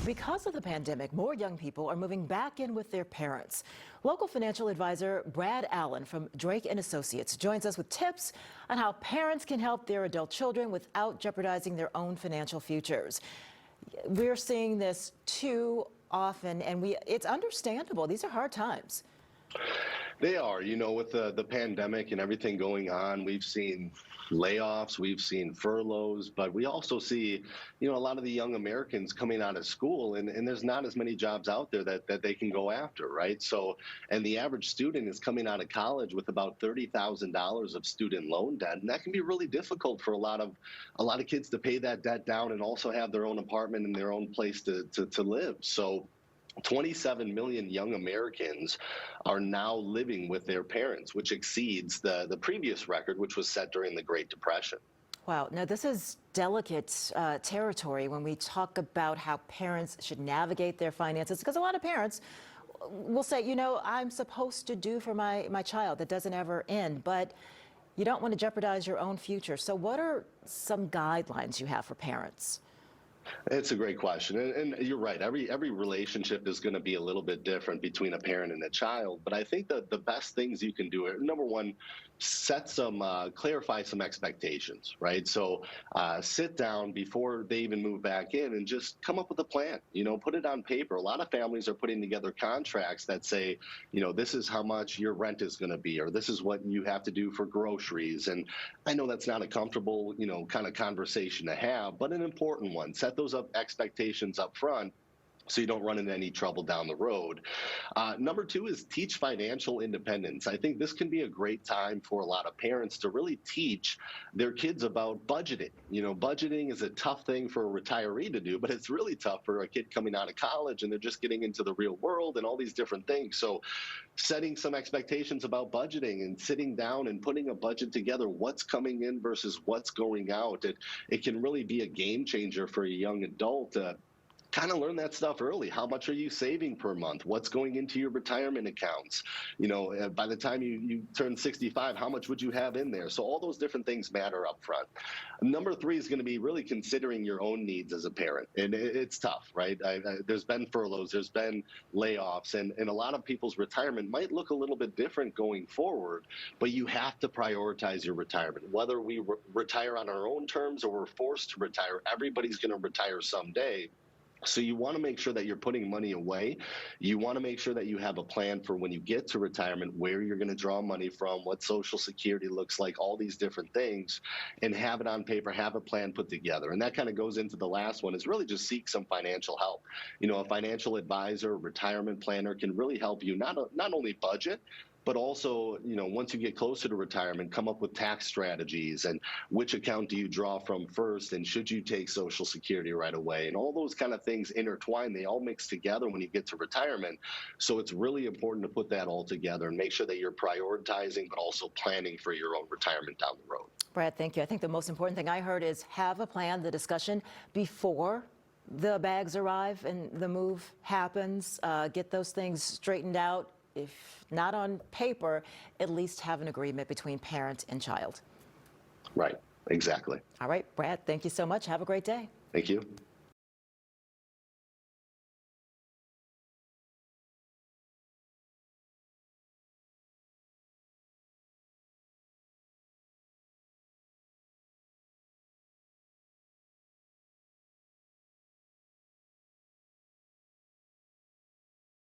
Because of the pandemic, more young people are moving back in with their parents. Local financial advisor Brad Allen from Drake and Associates joins us with tips on how parents can help their adult children without jeopardizing their own financial futures. We're seeing this too often, and it's understandable. These are hard times. They are, with the pandemic and everything going on, we've seen layoffs, we've seen furloughs, but we also see, a lot of the young Americans coming out of school, and there's not as many jobs out there that they can go after, right? So, and the average student is coming out of college with about $30,000 of student loan debt, and that can be really difficult for a lot of kids to pay that debt down and also have their own apartment and their own place to live. So 27 million young Americans are now living with their parents, which exceeds the previous record, which was set during the Great Depression. Wow. Now, this is delicate territory when we talk about how parents should navigate their finances, because a lot of parents will say, I'm supposed to do for my child. That doesn't ever end, but you don't want to jeopardize your own future. So what are some guidelines you have for parents? It's a great question, and you're right. Every relationship is going to be a little bit different between a parent and a child. But I think that the best things you can do are, number one, clarify some expectations, right? So sit down before they even move back in and just come up with a plan. Put it on paper. A lot of families are putting together contracts that say, this is how much your rent is going to be, or this is what you have to do for groceries. And I know that's not a comfortable, kind of conversation to have, but an important one. Set those expectations up front so you don't run into any trouble down the road. Number two is teach financial independence. I think this can be a great time for a lot of parents to really teach their kids about budgeting. Budgeting is a tough thing for a retiree to do, but it's really tough for a kid coming out of college and they're just getting into the real world and all these different things. So setting some expectations about budgeting and sitting down and putting a budget together, what's coming in versus what's going out. It can really be a game changer for a young adult. Kind of learn that stuff early. How much are you saving per month? What's going into your retirement accounts? By the time you turn 65, how much would you have in there? So all those different things matter up front. Number three is going to be really considering your own needs as a parent. And it's tough, right? There's been furloughs, there's been layoffs, and a lot of people's retirement might look a little bit different going forward, but you have to prioritize your retirement. Whether we retire on our own terms or we're forced to retire, everybody's going to retire someday. So you want to make sure that you're putting money away. You want to make sure that you have a plan for when you get to retirement, where you're going to draw money from, what Social Security looks like, all these different things, and have it on paper, have a plan put together. And that kind of goes into the last one, is really just seek some financial help. A financial advisor, a retirement planner can really help you not only budget, but also, once you get closer to retirement, come up with tax strategies and which account do you draw from first, and should you take Social Security right away, and all those kind of things intertwine. They all mix together when you get to retirement. So it's really important to put that all together and make sure that you're prioritizing, but also planning for your own retirement down the road. Brad, thank you. I think the most important thing I heard is have a plan, the discussion before the bags arrive and the move happens. Get those things straightened out. If not on paper, at least have an agreement between parent and child. Right, exactly. All right, Brad, thank you so much. Have a great day. Thank you.